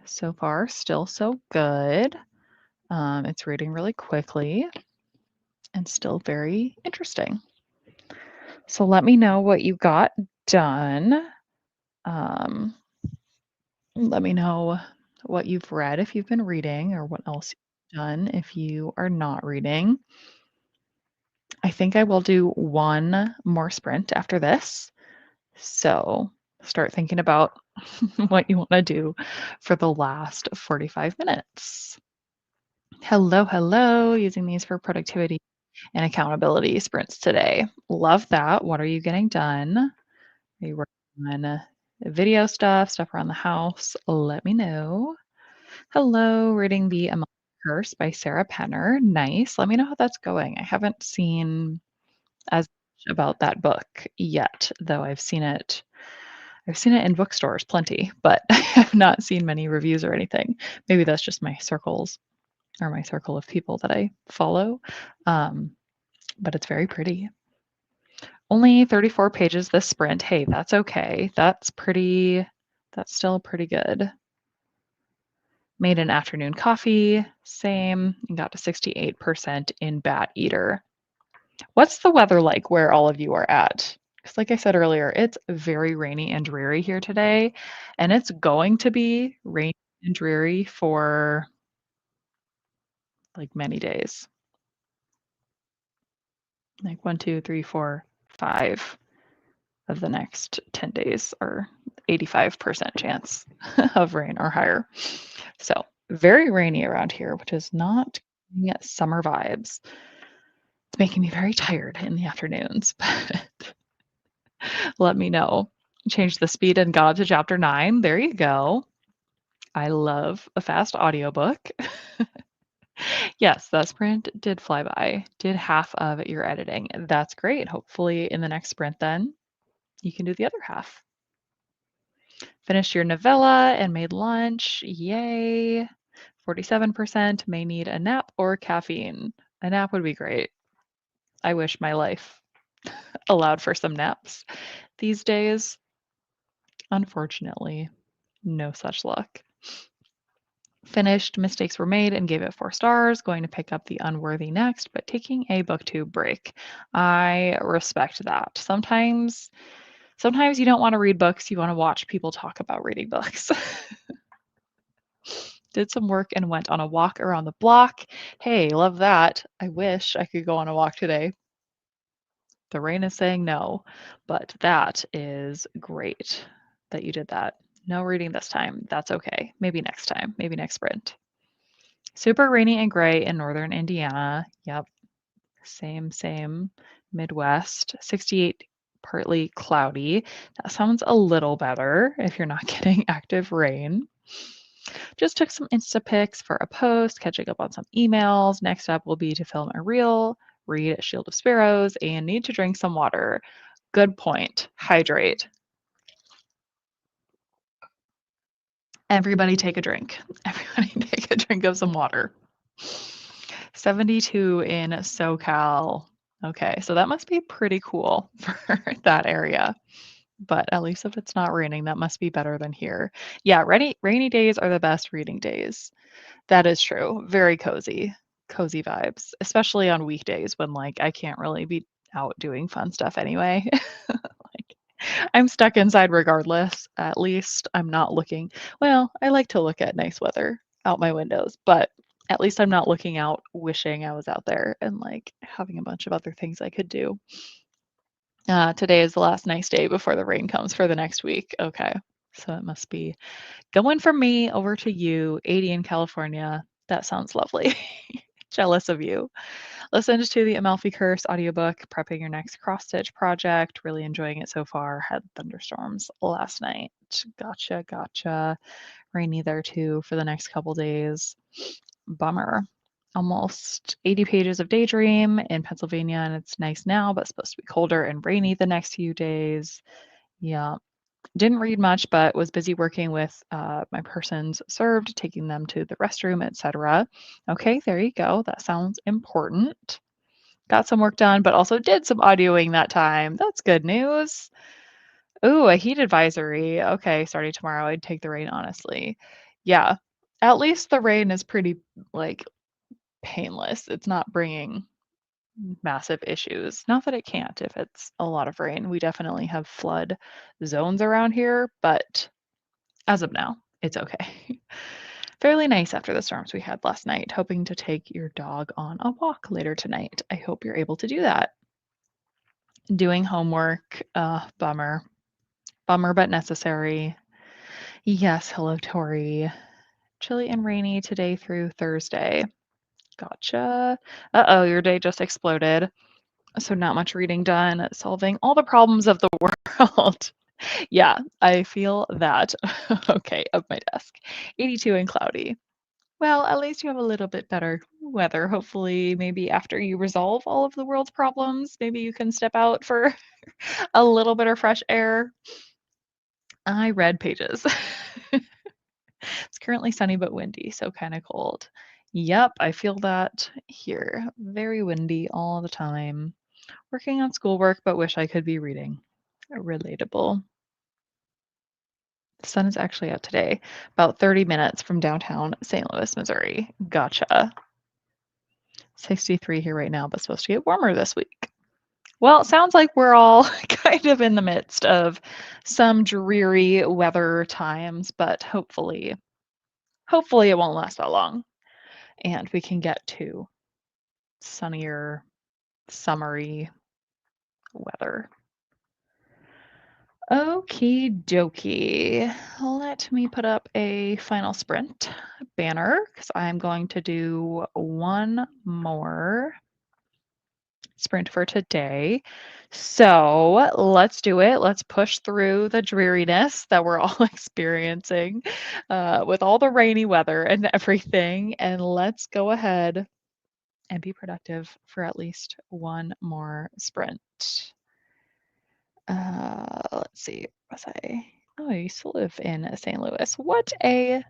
So far, still so good. It's reading really quickly and still very interesting. So let me know what you got done. Let me know what you've read if you've been reading or what else you've done if you are not reading. I think I will do one more sprint after this. So start thinking about what you want to do for the last 45 minutes. Hello, hello. Using these for productivity and accountability sprints today. Love that. What are you getting done? Are you working on video stuff around the house? Let me know. Hello, reading The Among Curse by Sarah Penner. Nice. Let me know how that's going. I haven't seen as much about that book yet, though I've seen it in bookstores plenty, but I have not seen many reviews or anything. Maybe that's just my circles or my circle of people that I follow. But it's very pretty. Only 34 pages this sprint. Hey, that's okay. That's still pretty good. Made an afternoon coffee, same, and got to 68% in Bat Eater. What's the weather like where all of you are at? Because like I said earlier, it's very rainy and dreary here today, and it's going to be rainy and dreary for like many days. Like 1, 2, 3, 4, 5 of the next 10 days are 85% chance of rain or higher. So very rainy around here, which is not giving it summer vibes. It's making me very tired in the afternoons, but let me know. Change the speed and got to chapter 9. There you go. I love a fast audiobook. Yes, that sprint did fly by. Did half of your editing. That's great. Hopefully in the next sprint then you can do the other half. Finished your novella and made lunch. Yay. 47% may need a nap or caffeine. A nap would be great. I wish my life allowed for some naps these days. Unfortunately, no such luck. Finished, mistakes were made, and gave it 4 stars. Going to pick up The Unworthy next, but taking a booktube break. I respect that. Sometimes you don't want to read books, you want to watch people talk about reading books. Did some work and went on a walk around the block. Hey, love that. I wish I could go on a walk today. The rain is saying no, but that is great that you did that. No reading this time. That's okay. Maybe next time. Maybe next sprint. Super rainy and gray in northern Indiana. Yep. Same. Midwest. 68 partly cloudy. That sounds a little better if you're not getting active rain. Just took some Insta pics for a post, catching up on some emails. Next up will be to film a reel, read Shield of Sparrows, and need to drink some water. Good point. Hydrate. Everybody take a drink. Everybody take a drink of some water. 72 in SoCal. Okay, so that must be pretty cool for that area. But at least if it's not raining, that must be better than here. Yeah, rainy days are the best reading days. That is true. Very cozy. Cozy vibes, especially on weekdays when like I can't really be out doing fun stuff anyway. Like I'm stuck inside regardless. At least I'm not looking. Well, I like to look at nice weather out my windows, but at least I'm not looking out wishing I was out there and like having a bunch of other things I could do. Today is the last nice day before the rain comes for the next week. Okay. So it must be going from me over to you, 80 in California. That sounds lovely. Jealous of you. Listened to the Amalfi Curse audiobook, prepping your next cross stitch project. Really enjoying it so far. Had thunderstorms last night. Gotcha, gotcha. Rainy there too for the next couple days. Bummer. Almost 80 pages of Daydream in Pennsylvania, and it's nice now, but supposed to be colder and rainy the next few days. Yeah. Didn't read much, but was busy working with my persons served, taking them to the restroom, etc. Okay, there you go. That sounds important. Got some work done, but also did some audioing that time. That's good news. Ooh, a heat advisory. Okay, starting tomorrow. I'd take the rain, honestly. Yeah. At least the rain is pretty, like, painless. It's not bringing massive issues. Not that it can't if it's a lot of rain. We definitely have flood zones around here, but as of now, it's okay. Fairly nice after the storms we had last night. Hoping to take your dog on a walk later tonight. I hope you're able to do that. Doing homework. Bummer. Bummer, but necessary. Yes, hello, Tori. Chilly and rainy today through Thursday. Gotcha. Uh-oh, your day just exploded. So not much reading done, solving all the problems of the world. Yeah, I feel that. Okay, of my desk. 82 and cloudy. Well, at least you have a little bit better weather. Hopefully, maybe after you resolve all of the world's problems, maybe you can step out for a little bit of fresh air. I read pages. It's currently sunny but windy, so kind of cold. Yep, I feel that here. Very windy all the time. Working on schoolwork, but wish I could be reading. Relatable. The sun is actually out today, about 30 minutes from downtown St. Louis, Missouri. Gotcha. 63 here right now, but supposed to get warmer this week. Well, it sounds like we're all kind of in the midst of some dreary weather times, but hopefully it won't last that long and we can get to sunnier, summery weather. Okie dokie. Let me put up a final sprint banner because I'm going to do one more sprint for today. So let's do it. Let's push through the dreariness that we're all experiencing with all the rainy weather and everything. And let's go ahead and be productive for at least one more sprint. Let's see. Was I? Oh, I used to live in St. Louis. What a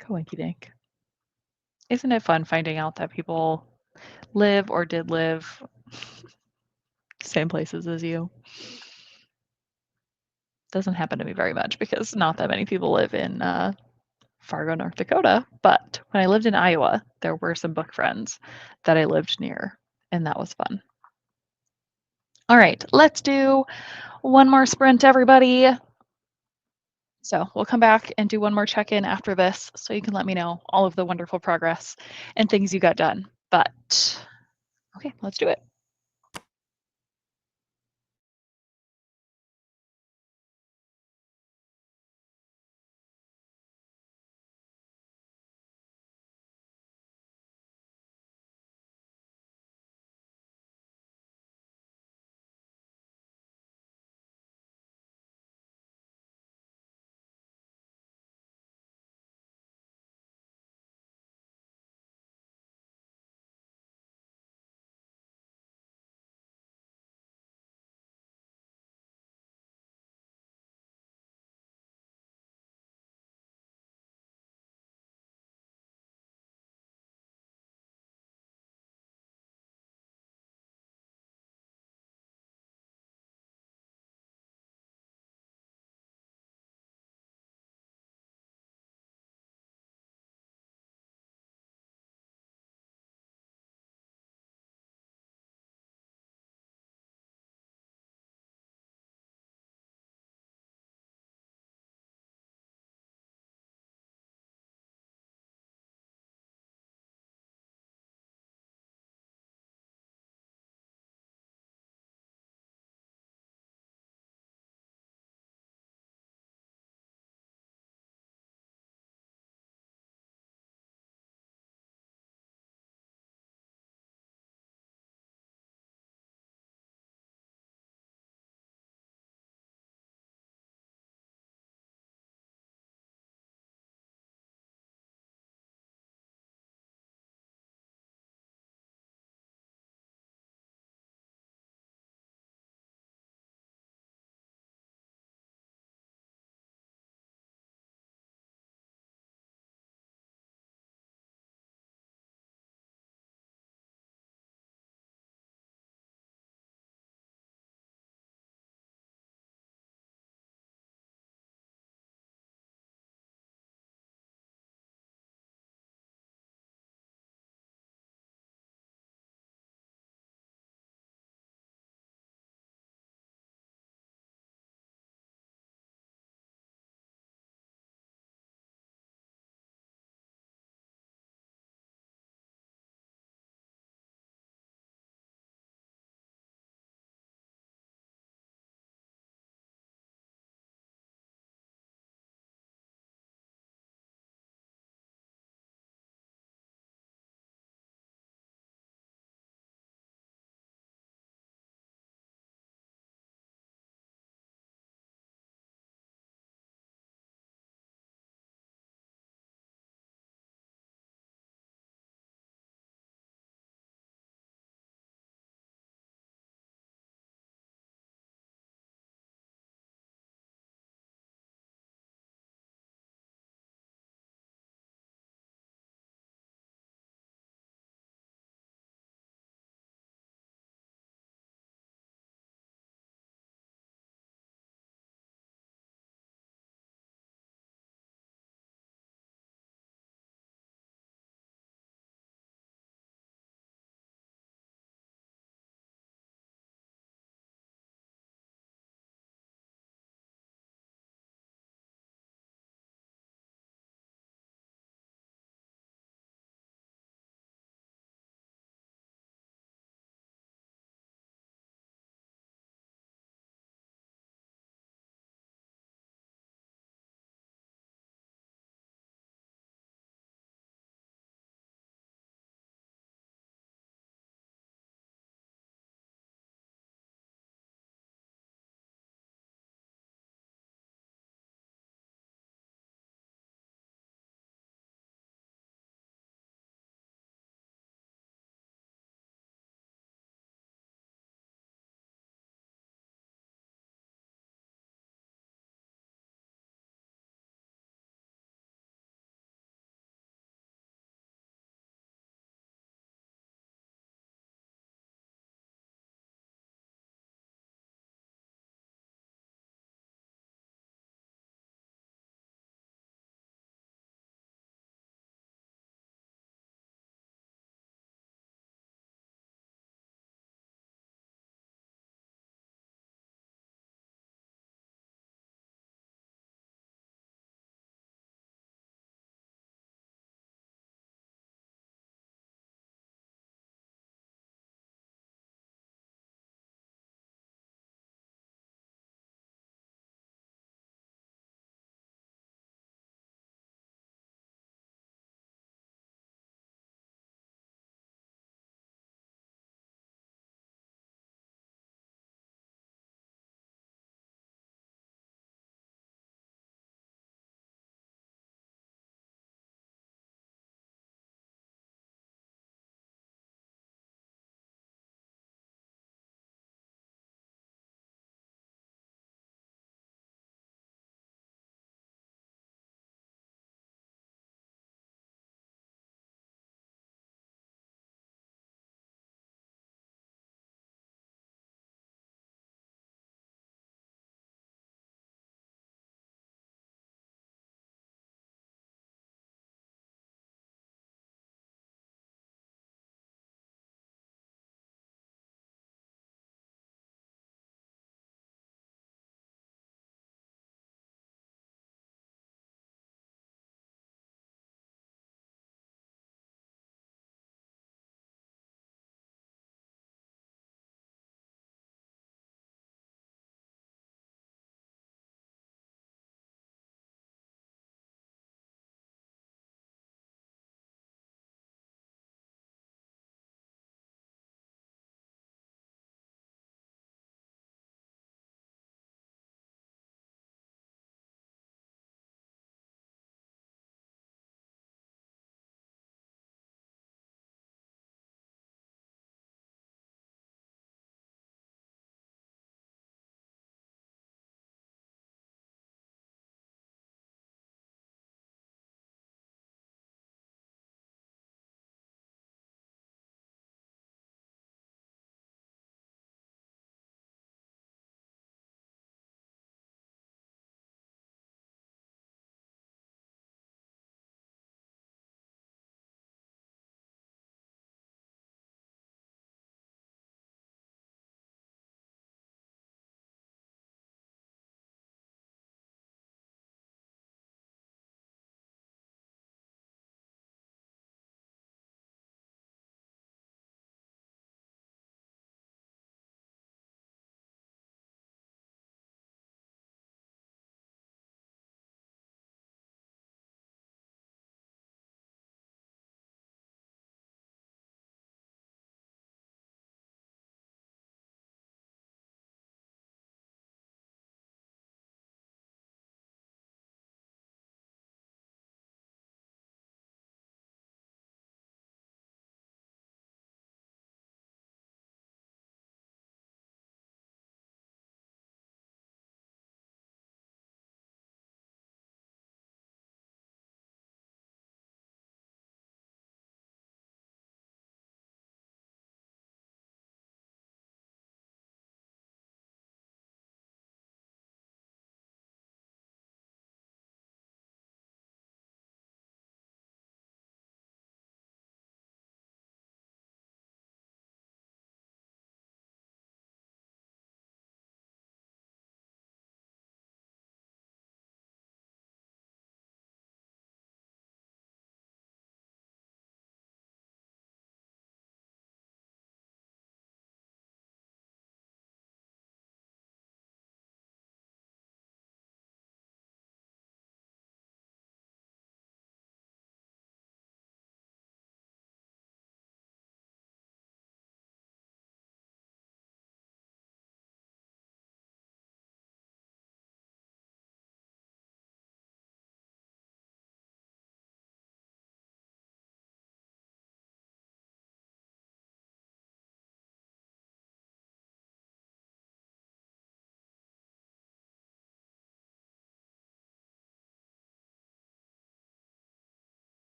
coinky dink. Isn't it fun finding out that people live or did live same places as you? Doesn't happen to me very much because not that many people live in Fargo, North Dakota. But when I lived in Iowa, there were some book friends that I lived near, and that was fun. All right, let's do one more sprint, everybody. So we'll come back and do one more check-in after this so you can let me know all of the wonderful progress and things you got done. But okay, let's do it.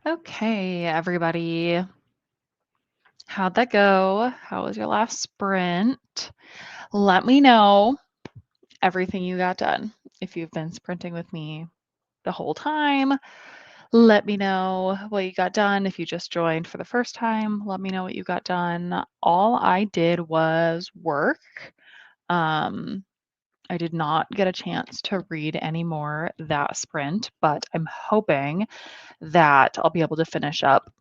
Okay, everybody. How'd that go? How was your last sprint? Let me know everything you got done. If you've been sprinting with me the whole time, let me know what you got done. If you just joined for the first time, let me know what you got done. All I did was work. I did not get a chance to read any more that sprint, but I'm hoping that I'll be able to finish up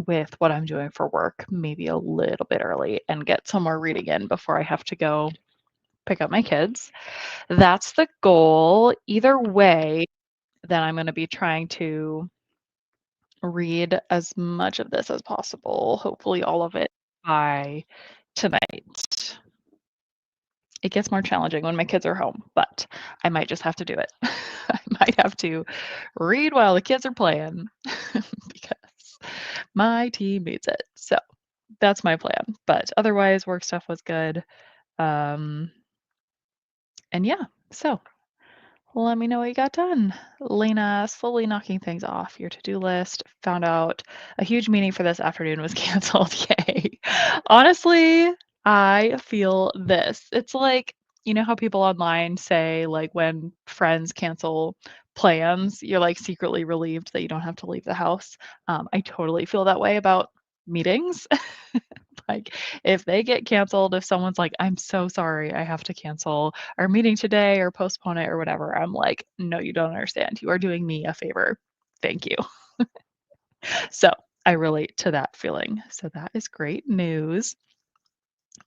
with what I'm doing for work maybe a little bit early and get some more reading in before I have to go pick up my kids. That's the goal. Either way, then I'm going to be trying to read as much of this as possible, hopefully all of it by tonight. It gets more challenging when my kids are home, but I might just have to do it. I might have to read while the kids are playing because my team needs it. So that's my plan. But otherwise, work stuff was good. Um, and yeah, so let me know what you got done. Lena, slowly knocking things off your to-do list. Found out a huge meeting for this afternoon was canceled. Yay. Honestly, I feel this. It's like, you know how people online say, like, when friends cancel plans, you're like secretly relieved that you don't have to leave the house. I totally feel that way about meetings. Like, if they get canceled, if someone's like, I'm so sorry, I have to cancel our meeting today or postpone it or whatever, I'm like, no, you don't understand. You are doing me a favor. Thank you. So I relate to that feeling. So that is great news.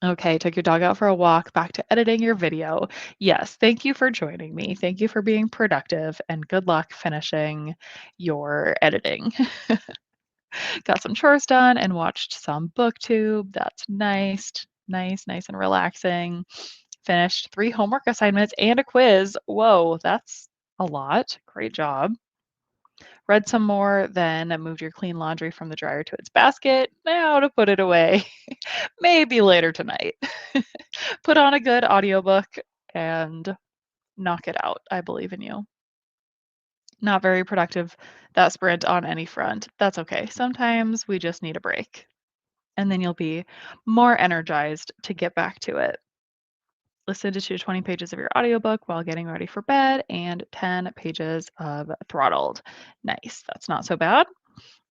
Okay, took your dog out for a walk, back to editing your video. Yes, thank you for joining me. Thank you for being productive and good luck finishing your editing. Got some chores done and watched some booktube. That's nice. Nice and relaxing. Finished 3 homework assignments and a quiz. Whoa, that's a lot. Great job. Read some more, then moved your clean laundry from the dryer to its basket. Now to put it away. Maybe later tonight. Put on a good audiobook and knock it out. I believe in you. Not very productive that sprint on any front. That's okay. Sometimes we just need a break. And then you'll be more energized to get back to it. Listen to 20 pages of your audiobook while getting ready for bed and 10 pages of Throttled. Nice. That's not so bad.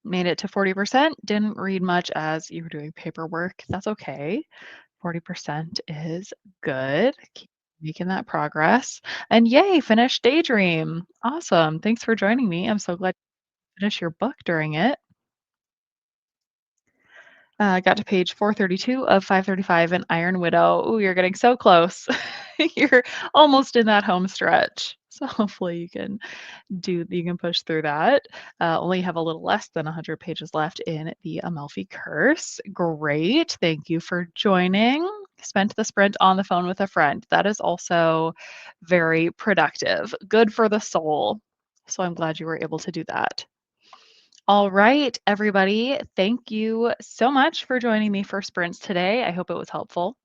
Made it to 40%. Didn't read much as you were doing paperwork. That's okay. 40% is good. Keep making that progress. And yay, finished Daydream. Awesome. Thanks for joining me. I'm so glad you finished your book during it. Got to page 432 of 535 in Iron Widow. Ooh, you're getting so close. You're almost in that home stretch. So hopefully you can push through that. Only have a little less than 100 pages left in the Amalfi Curse. Great. Thank you for joining. Spent the sprint on the phone with a friend. That is also very productive. Good for the soul. So I'm glad you were able to do that. All right, everybody. Thank you so much for joining me for sprints today. I hope it was helpful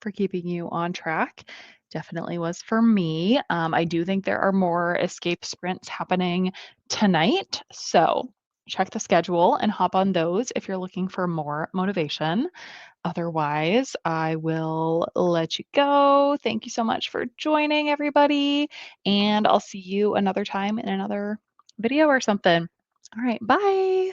for keeping you on track. Definitely was for me. I do think there are more escape sprints happening tonight. So check the schedule and hop on those if you're looking for more motivation. Otherwise, I will let you go. Thank you so much for joining, everybody. And I'll see you another time in another video or something. All right, bye.